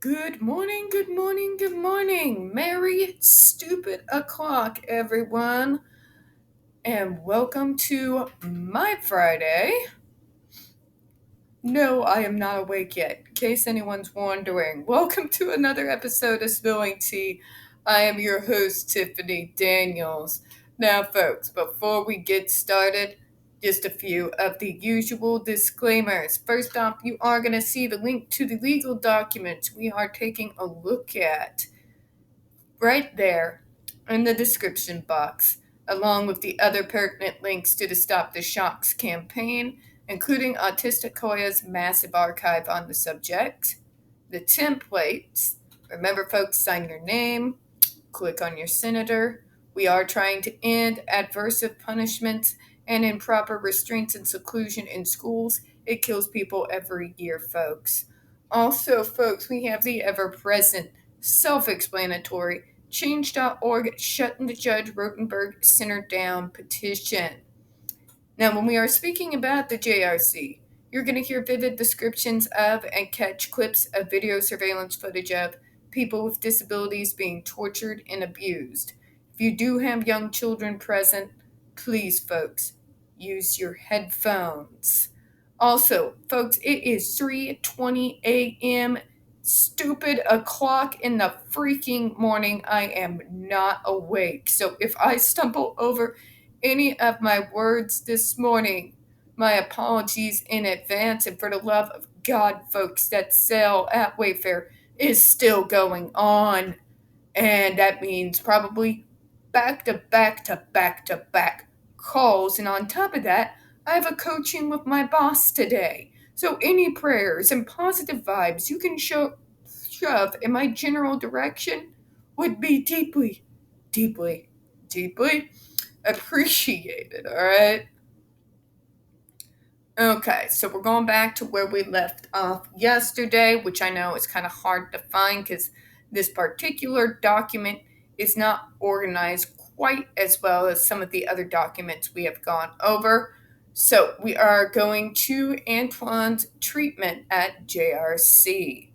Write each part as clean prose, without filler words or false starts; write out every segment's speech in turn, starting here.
Good morning, good morning, good morning. Merry stupid o'clock, everyone. And welcome to my Friday. No, I am not awake yet, in case anyone's wondering. Welcome to another episode of Spilling Tea. I am your host, Tiffany Daniels. Now, folks, before we get started, just a few of the usual disclaimers. First off, you are going to see the link to the legal documents we are taking a look at right there in the description box, along with the other pertinent links to the Stop the Shocks campaign, including Autistic Hoya's massive archive on the subject, the templates. Remember, folks, sign your name, click on your senator. We are trying to end adversive punishments and improper restraints and seclusion in schools. It kills people every year, folks. Also, folks, we have the ever present, self explanatory Change.org shutting the Judge Rotenberg Center down petition. Now, when we are speaking about the JRC, you're going to hear vivid descriptions of and catch clips of video surveillance footage of people with disabilities being tortured and abused. If you do have young children present, please, folks, use your headphones. Also, folks, it is 3:20 a.m. Stupid o'clock in the freaking morning. I am not awake. So if I stumble over any of my words this morning, my apologies in advance. And for the love of God, folks, that sale at Wayfair is still going on. And that means probably back to back to back to back calls. And on top of that, I have a coaching with my boss today. So any prayers and positive vibes you can shove in my general direction would be deeply, deeply, deeply appreciated, all right? Okay, so we're going back to where we left off yesterday, which I know is kind of hard to find because this particular document is not organized quite as well as some of the other documents we have gone over. So we are going to Antwone's treatment at JRC.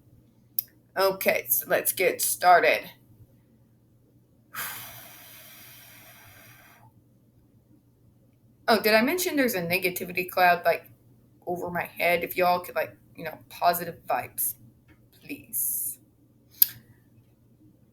Okay, so let's get started. Oh, did I mention there's a negativity cloud over my head? If y'all could positive vibes, please.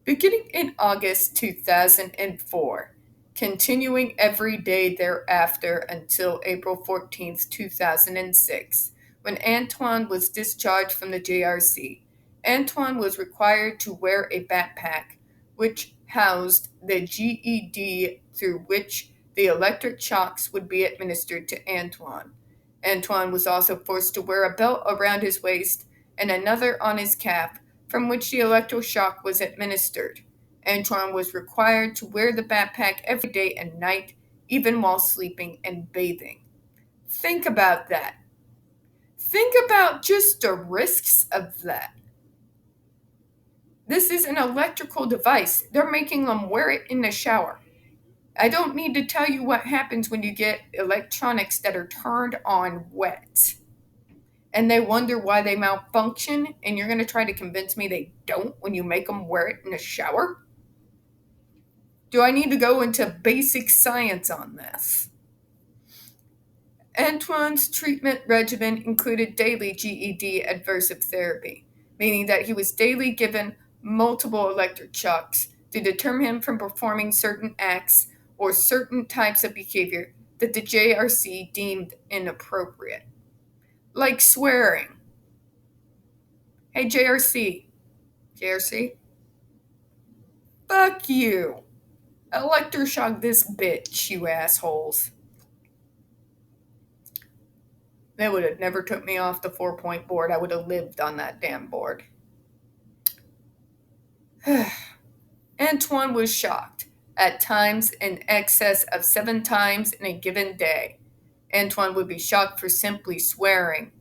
Beginning in August 2004, continuing every day thereafter until April 14th, 2006, when Antwone was discharged from the JRC, Antwone was required to wear a backpack which housed the GED through which the electric shocks would be administered to Antwone. Antwone was also forced to wear a belt around his waist and another on his calf from which the electroshock was administered. Antwone was required to wear the backpack every day and night, even while sleeping and bathing. Think about that. Think about just the risks of that. This is an electrical device. They're making them wear it in the shower. I don't need to tell you what happens when you get electronics that are turned on wet. And they wonder why they malfunction, and you're going to try to convince me they don't when you make them wear it in the shower? Do I need to go into basic science on this? Antwone's treatment regimen included daily GED adversive therapy, meaning that he was daily given multiple electric shocks to deter him from performing certain acts or certain types of behavior that the JRC deemed inappropriate. Like swearing. Hey, JRC. JRC? Fuck you. Electroshock this bitch, you assholes. They would have never took me off the 4-point board. I would have lived on that damn board. Antwone was shocked, at times in excess of 7 times in a given day. Antwone would be shocked for simply swearing,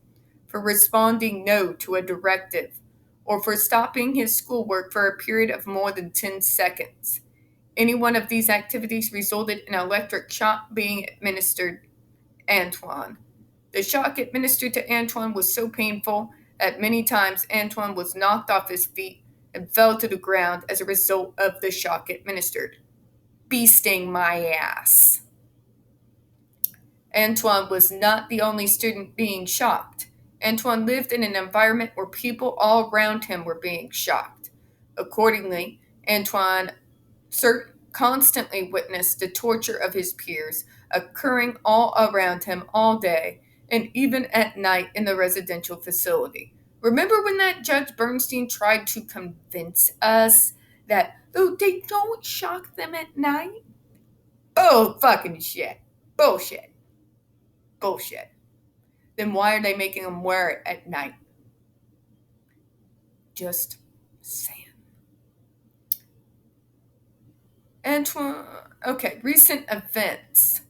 for responding no to a directive, or for stopping his schoolwork for a period of more than 10 seconds. Any one of these activities resulted in an electric shock being administered Antwone. The shock administered to Antwone was so painful At many times, Antwone was knocked off his feet and fell to the ground as a result of the shock administered. Bee sting my ass. Antwone was not the only student being shocked. Antwone lived in an environment where people all around him were being shocked. Accordingly, Antwone constantly witnessed the torture of his peers occurring all around him all day and even at night in the residential facility. Remember when that Judge Bernstein tried to convince us that, oh, they don't shock them at night? Oh, fucking shit. Bullshit. Bullshit. Then why are they making them wear it at night? Just saying. Antwone. Okay, recent events.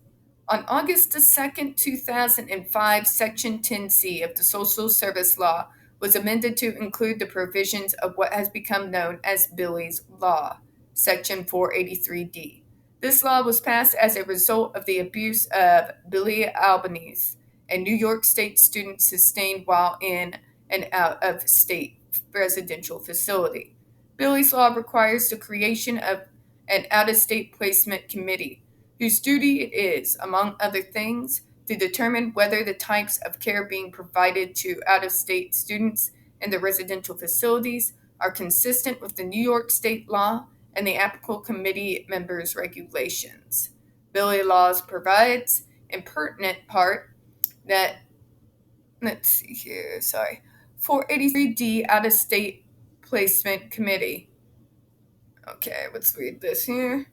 On August the 2nd, 2005, Section 10C of the Social Service Law was amended to include the provisions of what has become known as Billy's Law, Section 483D. This law was passed as a result of the abuse of Billy Albanese, a New York State student sustained while in an out-of-state residential facility. Billy's Law requires the creation of an out-of-state placement committee whose duty it is, among other things, to determine whether the types of care being provided to out-of-state students in the residential facilities are consistent with the New York State law and the applicable committee members' regulations. Billy Laws provides, in pertinent part, that, 483D out-of-state placement committee. Okay, let's read this here.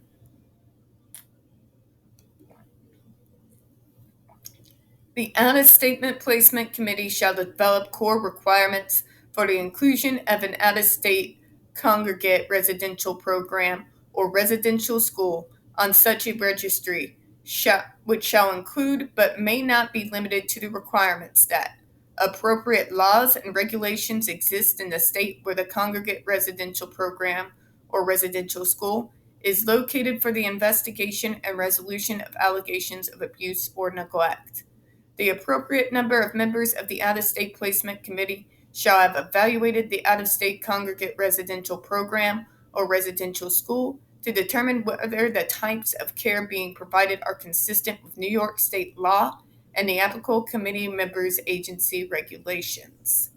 The Out-of-State Placement Committee shall develop core requirements for the inclusion of an out-of-state congregate residential program or residential school on such a registry, which shall include but may not be limited to the requirements that appropriate laws and regulations exist in the state where the congregate residential program or residential school is located for the investigation and resolution of allegations of abuse or neglect. The appropriate number of members of the Out-of-State Placement Committee shall have evaluated the out-of-state congregate residential program or residential school to determine whether the types of care being provided are consistent with New York State law and the applicable committee members' agency regulations.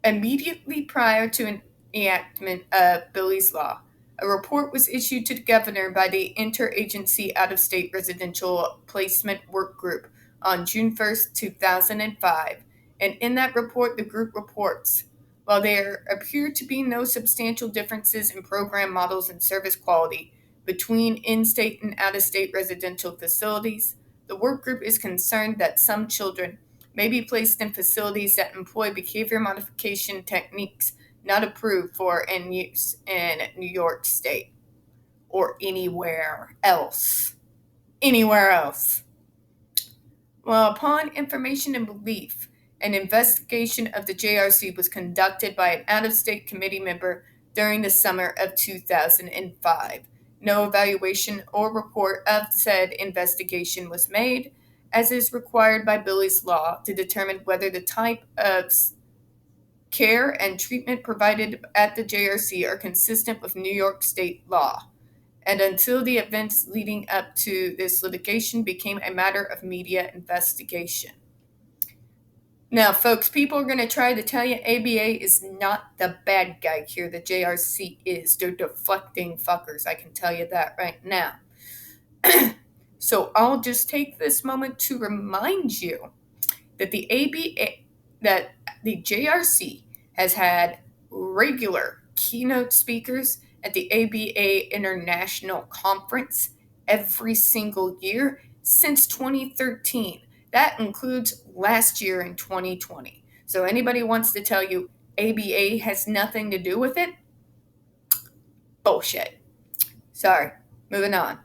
Immediately prior to an enactment of Billy's Law, a report was issued to the governor by the Interagency Out-of-State Residential Placement Work Group on June 1st, 2005, and in that report the group reports, while there appear to be no substantial differences in program models and service quality between in-state and out-of-state residential facilities, the work group is concerned that some children may be placed in facilities that employ behavior modification techniques not approved for in use in New York State or anywhere else. Anywhere else. Well, upon information and belief, an investigation of the JRC was conducted by an out-of-state committee member during the summer of 2005. No evaluation or report of said investigation was made, as is required by Billy's Law, to determine whether the type of care and treatment provided at the JRC are consistent with New York State law, and until the events leading up to this litigation became a matter of media investigation. Now, folks, people are going to try to tell you ABA is not the bad guy here. The JRC is. They're deflecting fuckers. I can tell you that right now. So I'll just take this moment to remind you that the JRC has had regular keynote speakers at the ABA International Conference every single year since 2013. That includes last year in 2020. So anybody wants to tell you ABA has nothing to do with it? Bullshit. Sorry, moving on.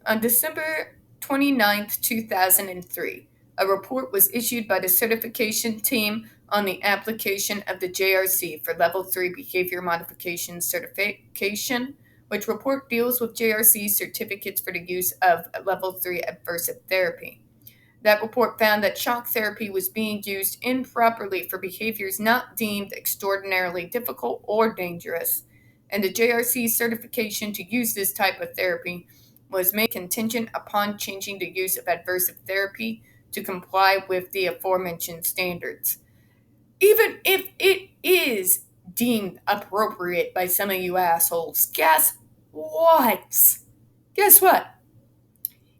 On December 29th, 2003, a report was issued by the certification team on the application of the JRC for Level 3 Behavior Modification Certification, which report deals with JRC certificates for the use of Level 3 aversive therapy. That report found that shock therapy was being used improperly for behaviors not deemed extraordinarily difficult or dangerous, and the JRC certification to use this type of therapy was made contingent upon changing the use of aversive therapy to comply with the aforementioned standards. Even if it is deemed appropriate by some of you assholes, guess what? Guess what?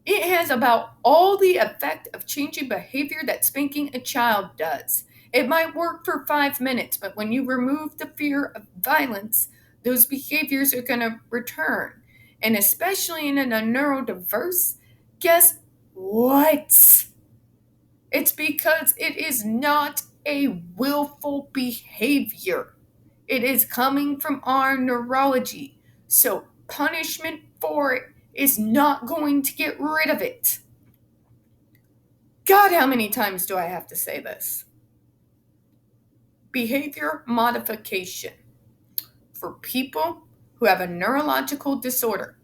It has about all the effect of changing behavior that spanking a child does. It might work for 5 minutes, but when you remove the fear of violence, those behaviors are going to return. And especially in a neurodiverse, guess what? It's because it is not a willful behavior. It is coming from our neurology. So punishment for it is not going to get rid of it. God, how many times do I have to say this? Behavior modification for people who have a neurological disorder,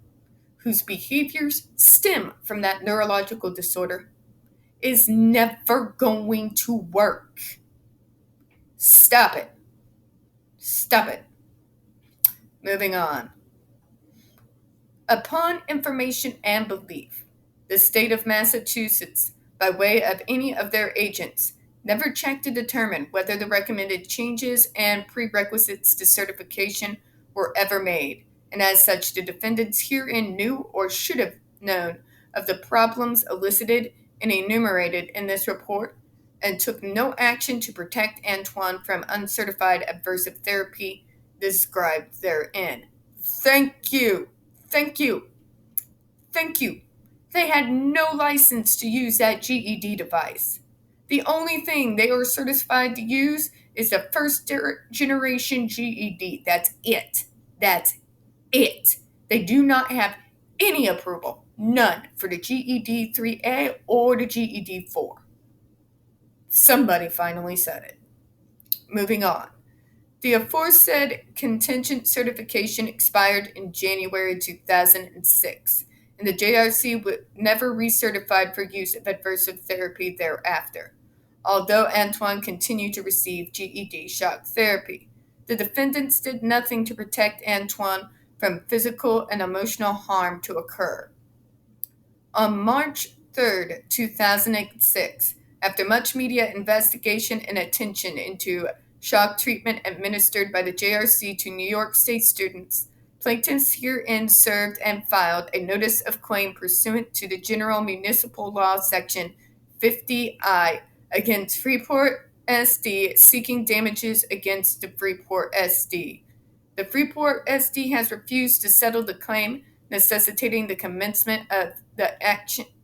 whose behaviors stem from that neurological disorder, is never going to work. Stop it. Stop it. Moving on. Upon information and belief, the state of Massachusetts, by way of any of their agents, never checked to determine whether the recommended changes and prerequisites to certification were ever made, and as such, the defendants herein knew or should have known of the problems elicited and enumerated in this report, and took no action to protect Antwone from uncertified aversive therapy described therein. Thank you. Thank you. Thank you. They had no license to use that GED device. The only thing they were certified to use is the first generation GED. That's it. That's it. They do not have any approval, none, for the GED 3A or the GED 4. Somebody finally said it. Moving on. The aforesaid contingent certification expired in January 2006, and the JRC was never recertified for use of aversive therapy thereafter, although Antwone continued to receive GED shock therapy. The defendants did nothing to protect Antwone from physical and emotional harm to occur. On March 3, 2006, after much media investigation and attention into shock treatment administered by the JRC to New York State students, plaintiffs herein served and filed a notice of claim pursuant to the General Municipal Law Section 50I against Freeport SD, seeking damages against the Freeport SD. The Freeport SD has refused to settle the claim, necessitating the commencement of the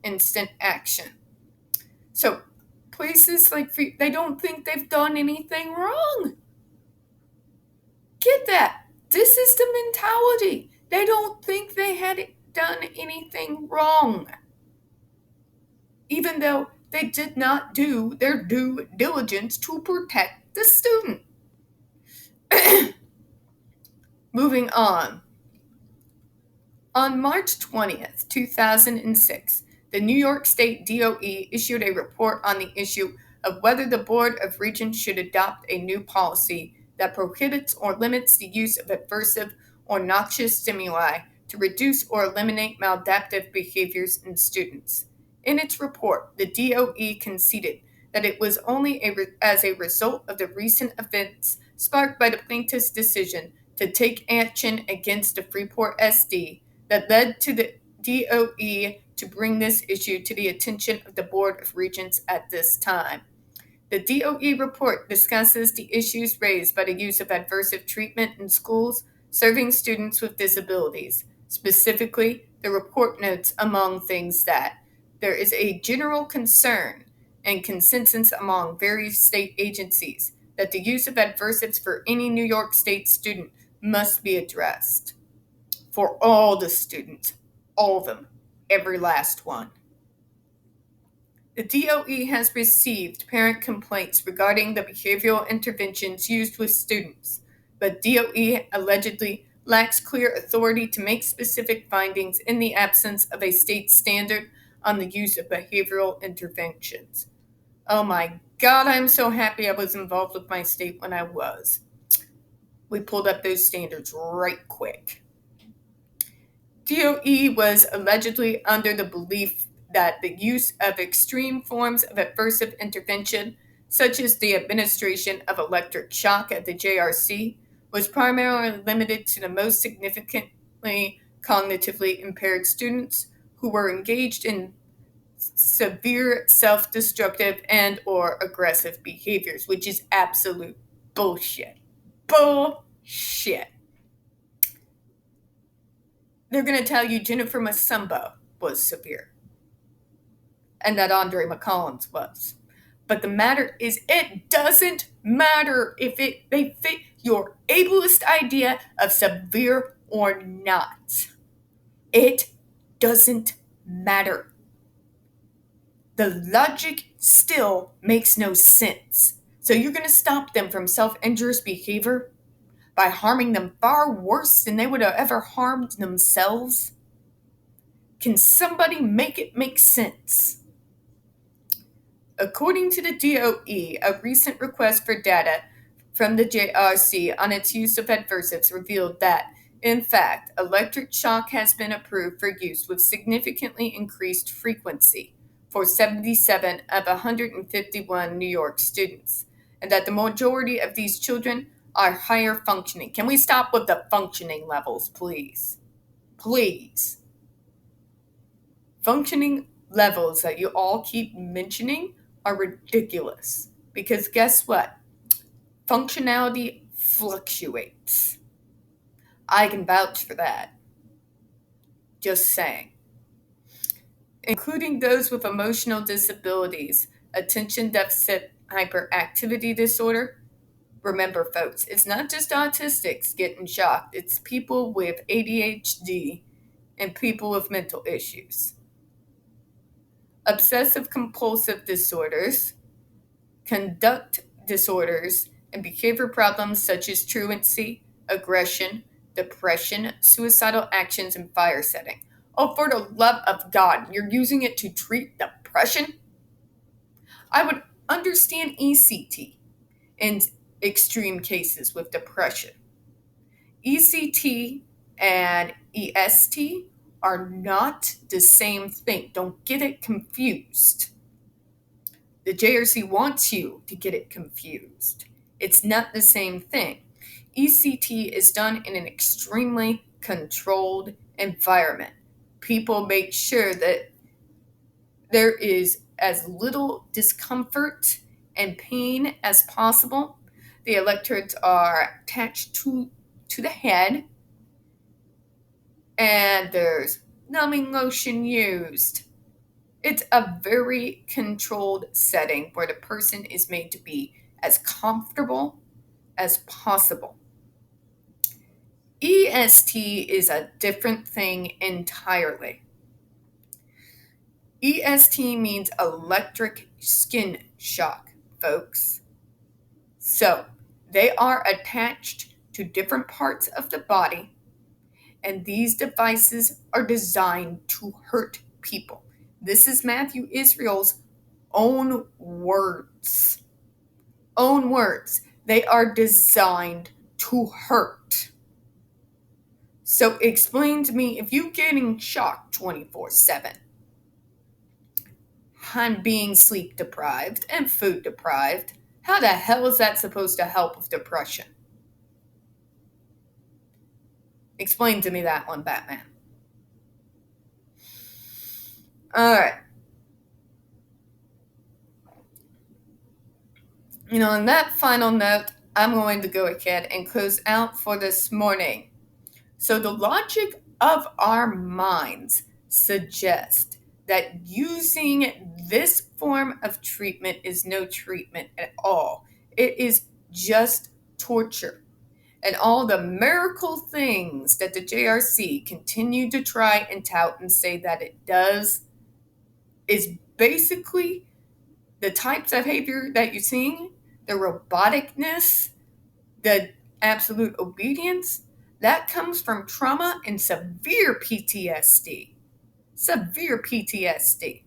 instant action. So places like they don't think they've done anything wrong. Get that. This is the mentality. They don't think they had done anything wrong, even though they did not do their due diligence to protect the student. Moving on. On March 20th, 2006, the New York State DOE issued a report on the issue of whether the Board of Regents should adopt a new policy that prohibits or limits the use of aversive or noxious stimuli to reduce or eliminate maladaptive behaviors in students. In its report, the DOE conceded that it was only as a result of the recent events sparked by the plaintiff's decision to take action against the Freeport SD that led to the DOE to bring this issue to the attention of the Board of Regents at this time. The DOE report discusses the issues raised by the use of aversive treatment in schools serving students with disabilities. Specifically, the report notes, among things, that there is a general concern and consensus among various state agencies that the use of aversives for any New York State student must be addressed. For all the students, all of them, every last one. The DOE has received parent complaints regarding the behavioral interventions used with students, but DOE allegedly lacks clear authority to make specific findings in the absence of a state standard on the use of behavioral interventions. Oh my God, I'm so happy I was involved with my state when I was. We pulled up those standards right quick. DOE was allegedly under the belief that the use of extreme forms of aversive intervention, such as the administration of electric shock at the JRC, was primarily limited to the most significantly cognitively impaired students who were engaged in severe self-destructive and or aggressive behaviors, which is absolute bullshit. Bullshit. They're going to tell you Jennifer Masumbo was severe and that Andre McCollins was. But the matter is, it doesn't matter if they fit your ableist idea of severe or not. It doesn't matter. The logic still makes no sense. So you're going to stop them from self-injurious behavior by harming them far worse than they would have ever harmed themselves? Can somebody make it make sense? According to the DOE, a recent request for data from the JRC on its use of adversives revealed that, in fact, electric shock has been approved for use with significantly increased frequency for 77 of 151 New York students, and that the majority of these children are higher functioning. Can we stop with the functioning levels, please? Please. Functioning levels that you all keep mentioning are ridiculous. Because guess what? Functionality fluctuates. I can vouch for that. Just saying. Including those with emotional disabilities, attention deficit hyperactivity disorder. Remember, folks, it's not just autistics getting shocked. It's people with ADHD and people with mental issues. Obsessive compulsive disorders, conduct disorders, and behavior problems such as truancy, aggression, depression, suicidal actions, and fire setting. Oh, for the love of God, you're using it to treat depression? I would understand ECT in extreme cases with depression. ECT and EST are not the same thing. Don't get it confused. The JRC wants you to get it confused. It's not the same thing. ECT is done in an extremely controlled environment. People make sure that there is as little discomfort and pain as possible. The electrodes are attached to the head, and there's numbing lotion used. It's a very controlled setting where the person is made to be as comfortable as possible. EST is a different thing entirely. EST means electric skin shock, folks. So, they are attached to different parts of the body, and these devices are designed to hurt people. This is Matthew Israel's own words. Own words. They are designed to hurt. So explain to me, if you're getting shocked 24/7, and being sleep deprived and food deprived, how the hell is that supposed to help with depression? Explain to me that one, Batman. Alright. On that final note, I'm going to go ahead and close out for this morning. So the logic of our minds suggests that using this form of treatment is no treatment at all. It is just torture. And all the miracle things that the JRC continue to try and tout and say that it does is basically the types of behavior that you're seeing, the roboticness, the absolute obedience, that comes from trauma and severe PTSD. severe PTSD.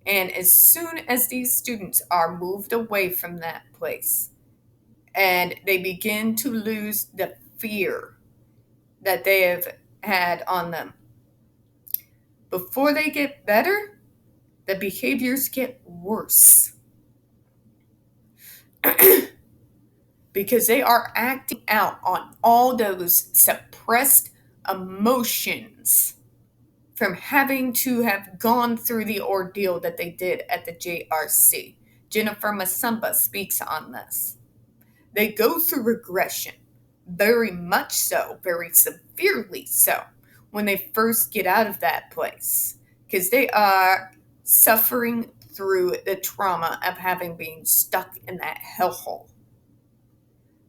And as soon as these students are moved away from that place and they begin to lose the fear that they have had on them, before they get better, the behaviors get worse. Because they are acting out on all those suppressed emotions from having to have gone through the ordeal that they did at the JRC. Jennifer Masumba speaks on this. They go through regression, very much so, very severely so, when they first get out of that place, because they are suffering through the trauma of having been stuck in that hellhole.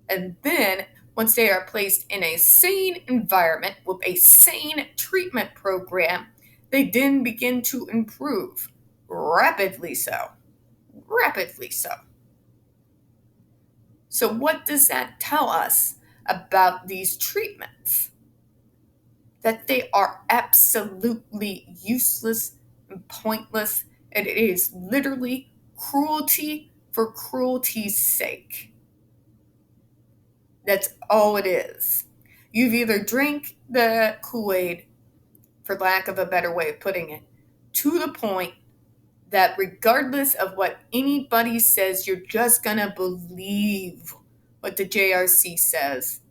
And then, once they are placed in a sane environment with a sane treatment program, they then begin to improve. Rapidly so. Rapidly so. So, what does that tell us about these treatments? That they are absolutely useless and pointless, and it is literally cruelty for cruelty's sake. That's all it is. You've either drank the Kool-Aid, for lack of a better way of putting it, to the point that regardless of what anybody says, you're just going to believe what the JRC says,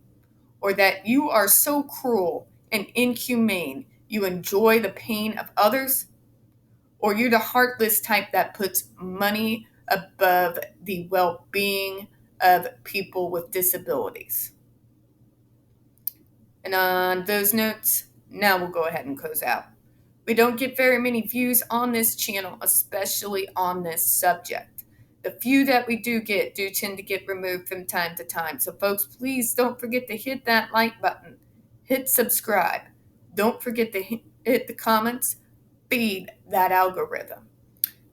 or that you are so cruel and inhumane you enjoy the pain of others, or you're the heartless type that puts money above the well-being of people with disabilities. And on those notes, now we'll go ahead and close out. We don't get very many views on this channel, especially on this subject. The few that we do tend to get removed from time to time. So folks, please don't forget to hit that like button. Hit subscribe. Don't forget to hit the comments. Feed that algorithm.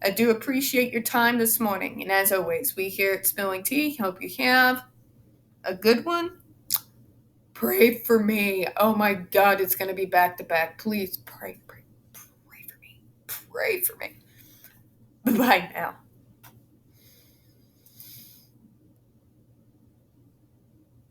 I do appreciate your time this morning. And as always, we here at Spilling Tea hope you have a good one. Pray for me. Oh my God, it's going to be back to back. Please pray for me. Pray for me. Bye now.